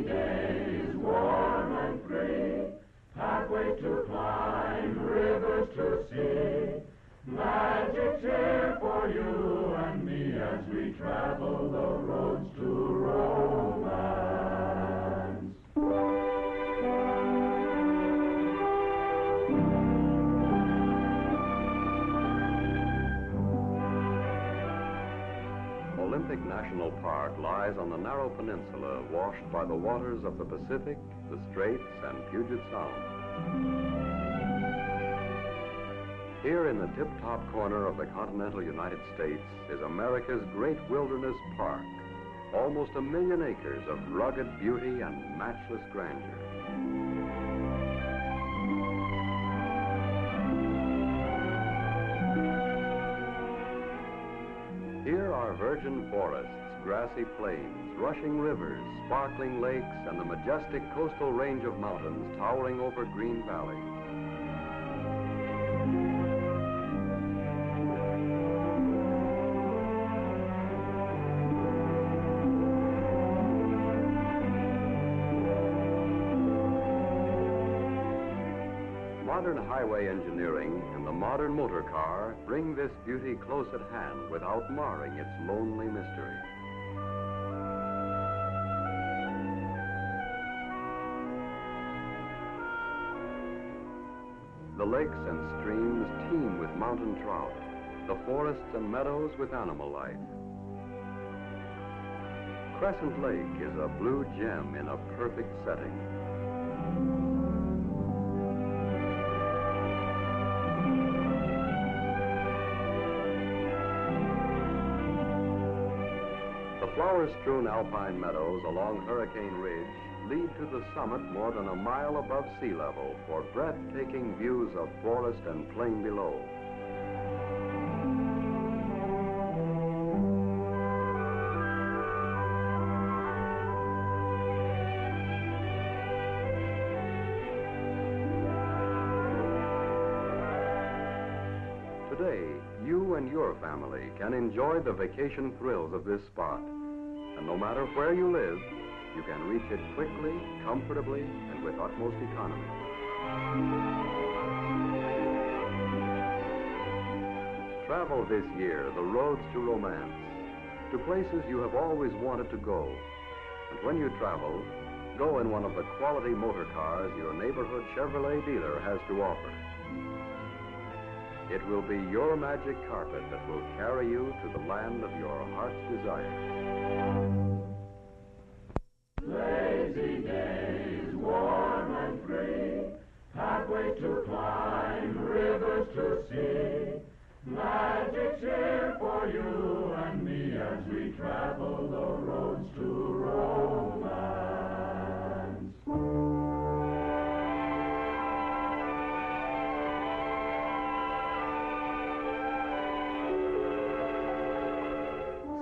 days, warm and free, pathways to climb, rivers to see. Magic's here for you and me as we travel the roads to romance. Olympic National Park lies on the narrow peninsula washed by the waters of the Pacific, the Straits, and Puget Sound. Here in the tip-top corner of the continental United States is America's great wilderness park, almost 1 million acres of rugged beauty and matchless grandeur. Here are virgin forests, grassy plains, rushing rivers, sparkling lakes, and the majestic coastal range of mountains towering over green valleys. Modern highway engineering and the modern motor car bring this beauty close at hand without marring its lonely mystery. The lakes and streams teem with mountain trout, the forests and meadows with animal life. Crescent Lake is a blue gem in a perfect setting. The flower-strewn alpine meadows along Hurricane Ridge lead to the summit more than 1 mile above sea level for breathtaking views of forest and plain below. Today, you and your family can enjoy the vacation thrills of this spot. And no matter where you live, you can reach it quickly, comfortably, and with utmost economy. Travel this year the roads to romance, to places you have always wanted to go. And when you travel, go in one of the quality motor cars your neighborhood Chevrolet dealer has to offer. It will be your magic carpet that will carry you to the land of your heart's desire. Lazy days, warm and free, pathways to climb, rivers to see. Magic's here for you and me as we travel the roads to romance.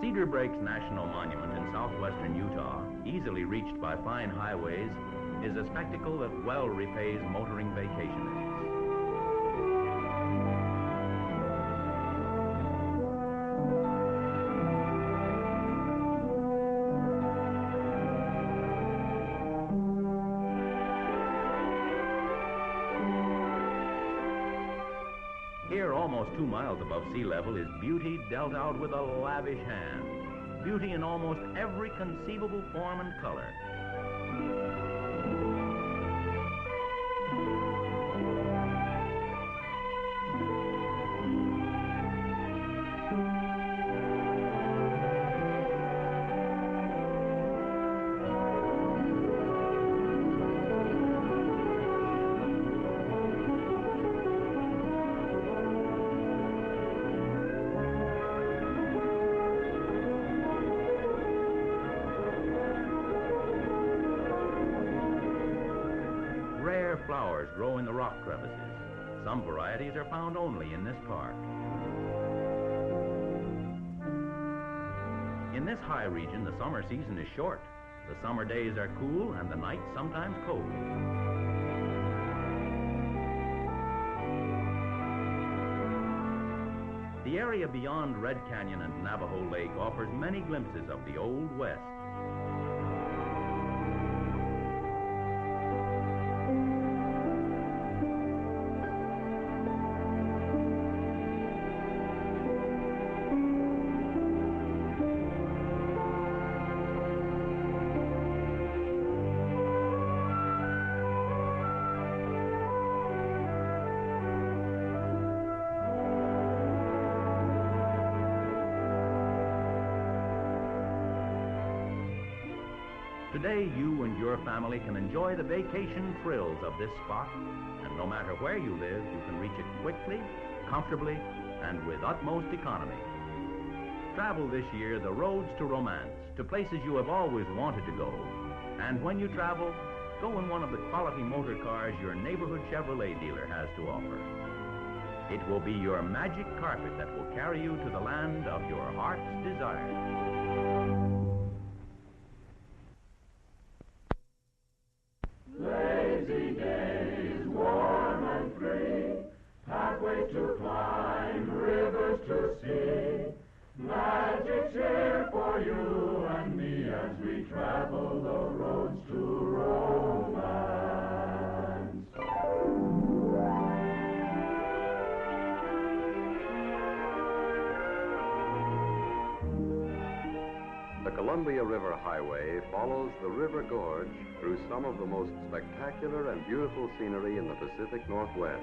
Cedar Breaks National Monument in southwestern Utah, easily reached by fine highways, is a spectacle that well repays motoring vacationists. Here, almost 2 miles above sea level, is beauty dealt out with a lavish hand. Beauty in almost every conceivable form and color. Flowers grow in the rock crevices. Some varieties are found only in this park. In this high region, the summer season is short. The summer days are cool and the nights sometimes cold. The area beyond Red Canyon and Navajo Lake offers many glimpses of the Old West. Today, you and your family can enjoy the vacation thrills of this spot, and no matter where you live, you can reach it quickly, comfortably, and with utmost economy. Travel this year the roads to romance, to places you have always wanted to go. And when you travel, go in one of the quality motor cars your neighborhood Chevrolet dealer has to offer. It will be your magic carpet that will carry you to the land of your heart's desire. Lazy days, warm and free, pathways to climb, rivers to see. Magic's here for you and me as we travel the roads to romance. The Columbia River Highway follows the River Gorge through some of the most spectacular and beautiful scenery in the Pacific Northwest.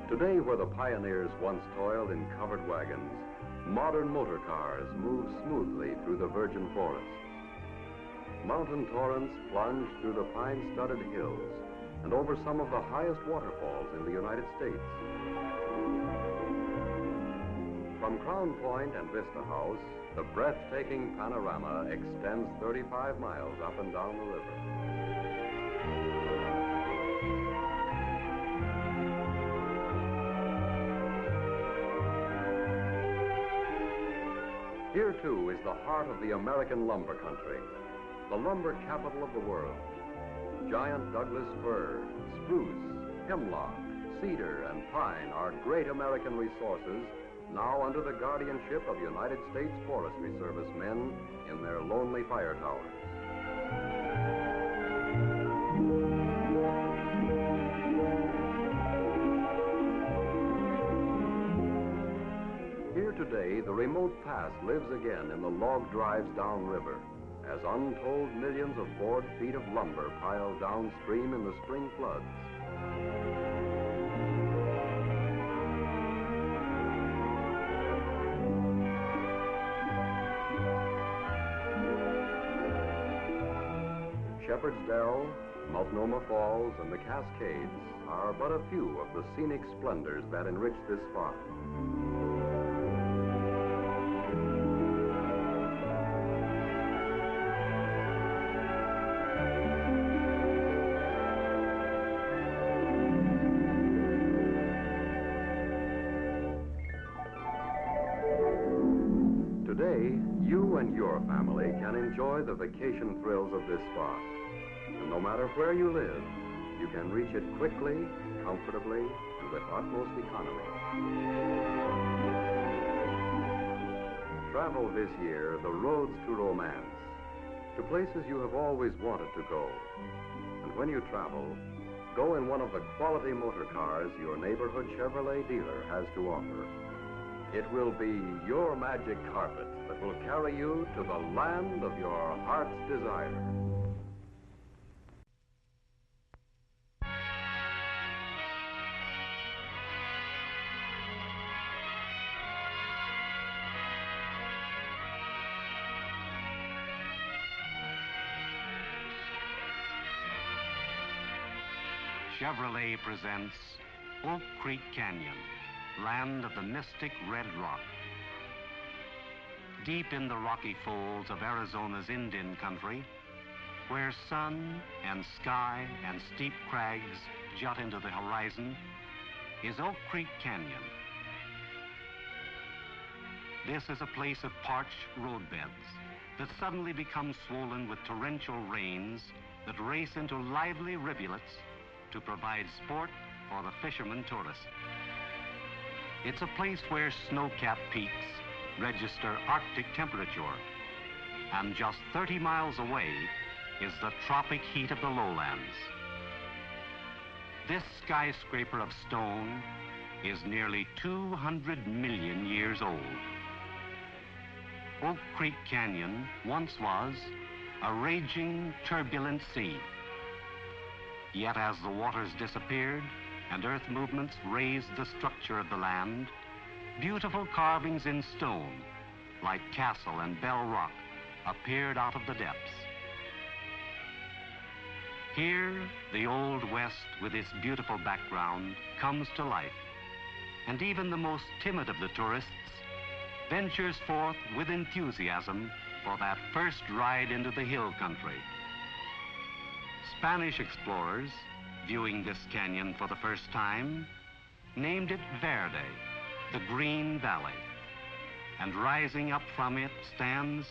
Today, where the pioneers once toiled in covered wagons, modern motor cars move smoothly through the virgin forests. Mountain torrents plunge through the pine-studded hills and over some of the highest waterfalls in the United States. From Crown Point and Vista House, the breathtaking panorama extends 35 miles up and down the river. Here, too, is the heart of the American lumber country, the lumber capital of the world. Giant Douglas fir, spruce, hemlock, cedar, and pine are great American resources now under the guardianship of United States Forestry Service men in their lonely fire towers. Here today, the remote past lives again in the log drives downriver, as untold millions of board feet of lumber pile downstream in the spring floods. Shepherd's Dell, Multnomah Falls, and the Cascades are but a few of the scenic splendors that enrich this spot. Today, you and your family can enjoy the vacation thrills of this spot. And no matter where you live, you can reach it quickly, comfortably, and with utmost economy. Travel this year the roads to romance, to places you have always wanted to go. And when you travel, go in one of the quality motor cars your neighborhood Chevrolet dealer has to offer. It will be your magic carpet that will carry you to the land of your heart's desire. Chevrolet presents Oak Creek Canyon, land of the mystic red rock. Deep in the rocky folds of Arizona's Indian country, where sun and sky and steep crags jut into the horizon, is Oak Creek Canyon. This is a place of parched roadbeds that suddenly become swollen with torrential rains that race into lively rivulets to provide sport for the fisherman tourist. It's a place where snow-capped peaks register Arctic temperature, and just 30 miles away is the tropic heat of the lowlands. This skyscraper of stone is nearly 200 million years old. Oak Creek Canyon once was a raging, turbulent sea. Yet as the waters disappeared and earth movements raised the structure of the land, beautiful carvings in stone, like Castle and Bell Rock, appeared out of the depths. Here, the Old West, with its beautiful background, comes to life, and even the most timid of the tourists ventures forth with enthusiasm for that first ride into the hill country. Spanish explorers, viewing this canyon for the first time, named it Verde, the Green Valley. And rising up from it stands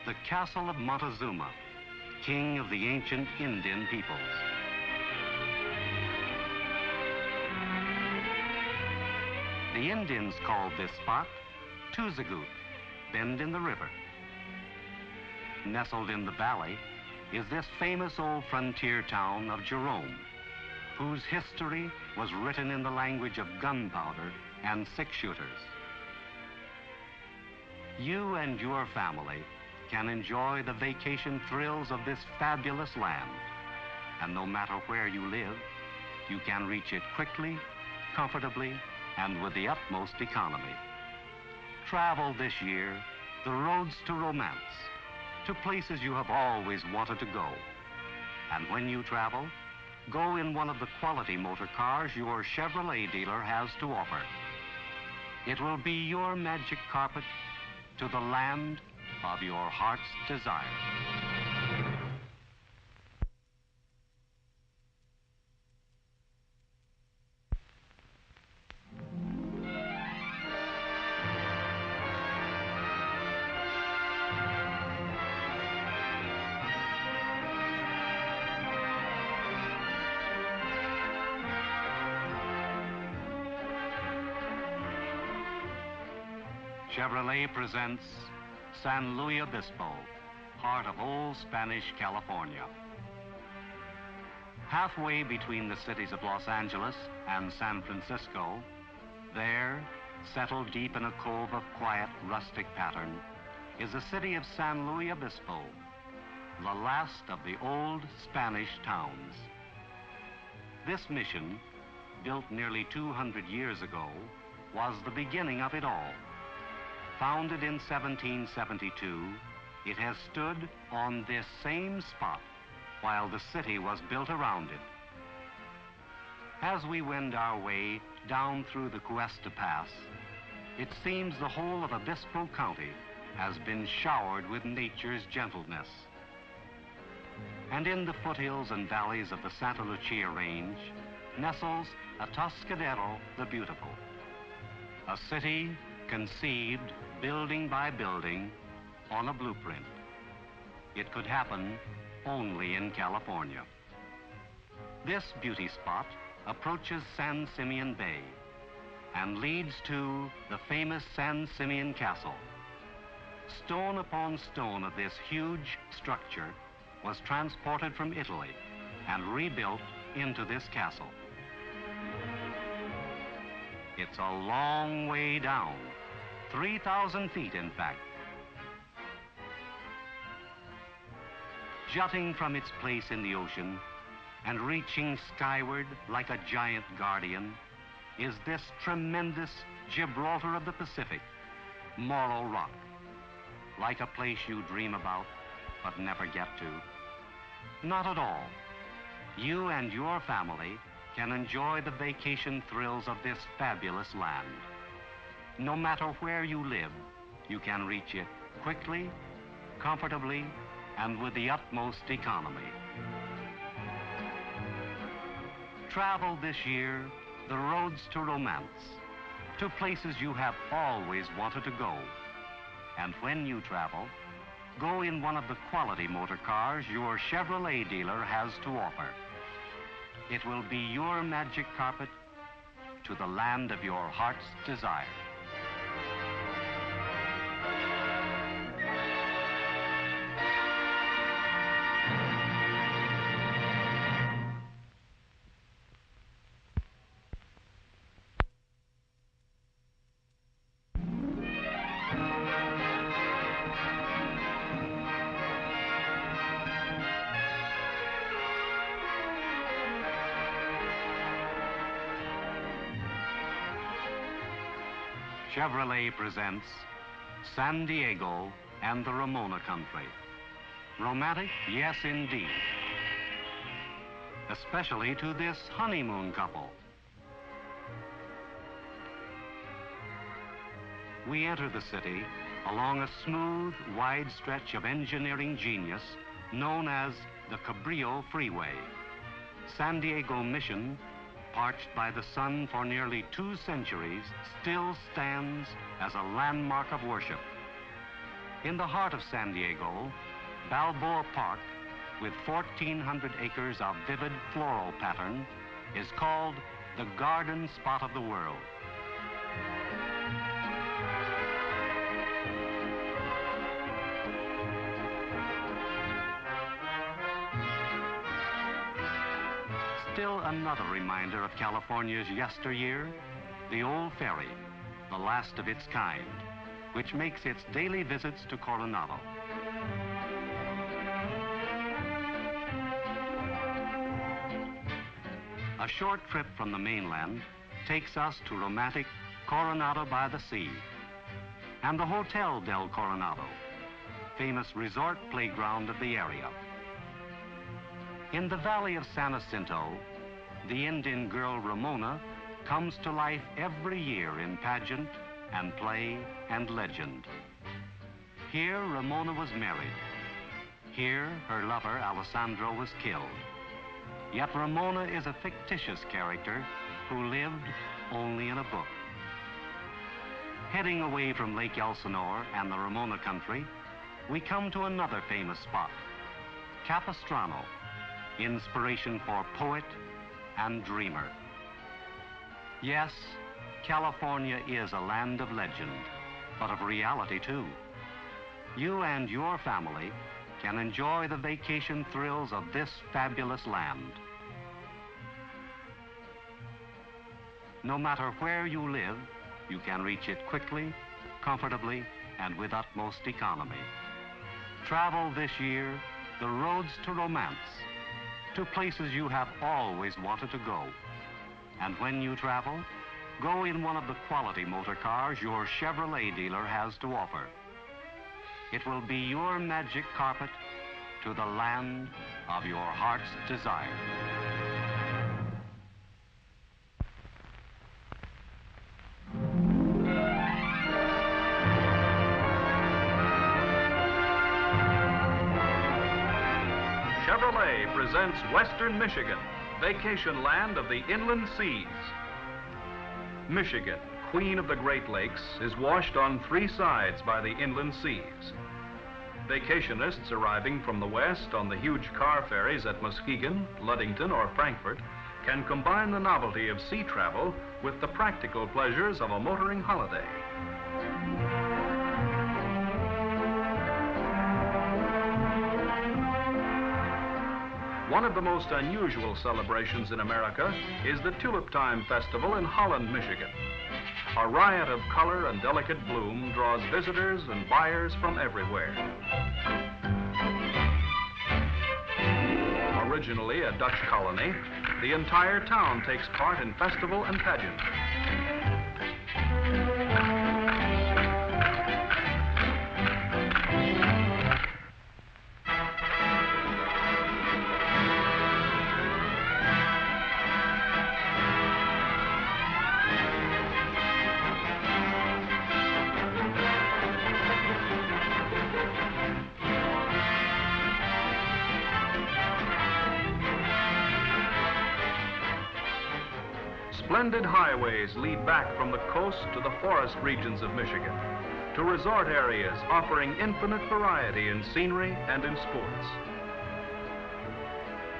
the castle of Montezuma, king of the ancient Indian peoples. The Indians called this spot Tuzagut, Bend in the River. Nestled in the valley is this famous old frontier town of Jerome, whose history was written in the language of gunpowder and six-shooters. You and your family can enjoy the vacation thrills of this fabulous land, and no matter where you live, you can reach it quickly, comfortably, and with the utmost economy. Travel this year the roads to romance, to places you have always wanted to go. And when you travel, go in one of the quality motor cars your Chevrolet dealer has to offer. It will be your magic carpet to the land of your heart's desire. Chevrolet presents San Luis Obispo, heart of old Spanish California. Halfway between the cities of Los Angeles and San Francisco, there, settled deep in a cove of quiet, rustic pattern, is the city of San Luis Obispo, the last of the old Spanish towns. This mission, built nearly 200 years ago, was the beginning of it all. Founded in 1772, it has stood on this same spot while the city was built around it. As we wend our way down through the Cuesta Pass, it seems the whole of Obispo County has been showered with nature's gentleness. And in the foothills and valleys of the Santa Lucia Range nestles Atascadero the Beautiful, a city conceived building by building on a blueprint. It could happen only in California. This beauty spot approaches San Simeon Bay and leads to the famous San Simeon Castle. Stone upon stone of this huge structure was transported from Italy and rebuilt into this castle. It's a long way down, 3,000 feet in fact. Jutting from its place in the ocean and reaching skyward like a giant guardian is this tremendous Gibraltar of the Pacific, Morro Rock, like a place you dream about but never get to. Not at all. You and your family can enjoy the vacation thrills of this fabulous land. No matter where you live, you can reach it quickly, comfortably, and with the utmost economy. Travel this year the roads to romance, to places you have always wanted to go. And when you travel, go in one of the quality motor cars your Chevrolet dealer has to offer. It will be your magic carpet to the land of your heart's desire. Chevrolet presents San Diego and the Ramona Country. Romantic? Yes, indeed. especially to this honeymoon couple. We enter the city along a smooth, wide stretch of engineering genius known as the Cabrillo Freeway. San Diego Mission, parched by the sun for nearly 2 centuries, still stands as a landmark of worship. In the heart of San Diego, Balboa Park, with 1,400 acres of vivid floral pattern, is called the garden spot of the world. Still another reminder of California's yesteryear, the old ferry, the last of its kind, which makes its daily visits to Coronado. A short trip from the mainland takes us to romantic Coronado by the Sea and the Hotel del Coronado, famous resort playground of the area. In the valley of San Jacinto, the Indian girl Ramona comes to life every year in pageant and play and legend. Here, Ramona was married. Here, her lover, Alessandro, was killed. Yet Ramona is a fictitious character who lived only in a book. Heading away from Lake Elsinore and the Ramona country, we come to another famous spot, Capistrano, inspiration for poet and dreamer. Yes, California is a land of legend, but of reality too. You and your family can enjoy the vacation thrills of this fabulous land. No matter where you live, you can reach it quickly, comfortably, and with utmost economy. Travel this year the roads to romance, to places you have always wanted to go. And when you travel, go in one of the quality motor cars your Chevrolet dealer has to offer. It will be your magic carpet to the land of your heart's desire. Chevrolet presents Western Michigan, vacation land of the inland seas. Michigan, queen of the Great Lakes, is washed on 3 sides by the inland seas. Vacationists arriving from the west on the huge car ferries at Muskegon, Ludington, or Frankfort can combine the novelty of sea travel with the practical pleasures of a motoring holiday. One of the most unusual celebrations in America is the Tulip Time Festival in Holland, Michigan. A riot of color and delicate bloom draws visitors and buyers from everywhere. Originally a Dutch colony, the entire town takes part in festival and pageant. Splendid highways lead back from the coast to the forest regions of Michigan, to resort areas offering infinite variety in scenery and in sports.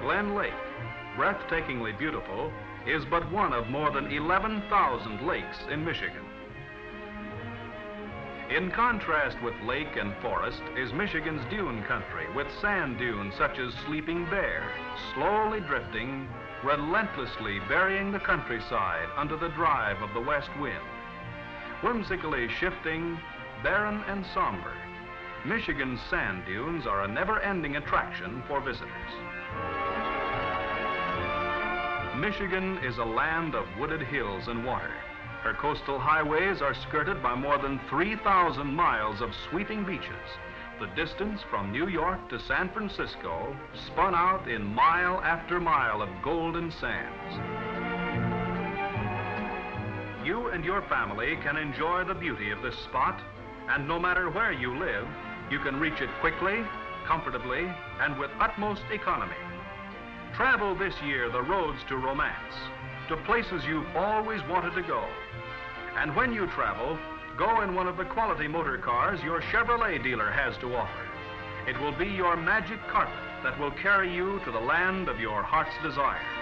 Glen Lake, breathtakingly beautiful, is but one of more than 11,000 lakes in Michigan. In contrast with lake and forest is Michigan's dune country, with sand dunes such as Sleeping Bear, slowly drifting, relentlessly burying the countryside under the drive of the west wind. Whimsically shifting, barren and somber, Michigan's sand dunes are a never-ending attraction for visitors. Michigan is a land of wooded hills and water. Her coastal highways are skirted by more than 3,000 miles of sweeping beaches, the distance from New York to San Francisco spun out in mile after mile of golden sands. You and your family can enjoy the beauty of this spot, and no matter where you live, you can reach it quickly, comfortably, and with utmost economy. Travel this year the roads to romance, to places you've always wanted to go. And when you travel, go in one of the quality motor cars your Chevrolet dealer has to offer. It will be your magic carpet that will carry you to the land of your heart's desire.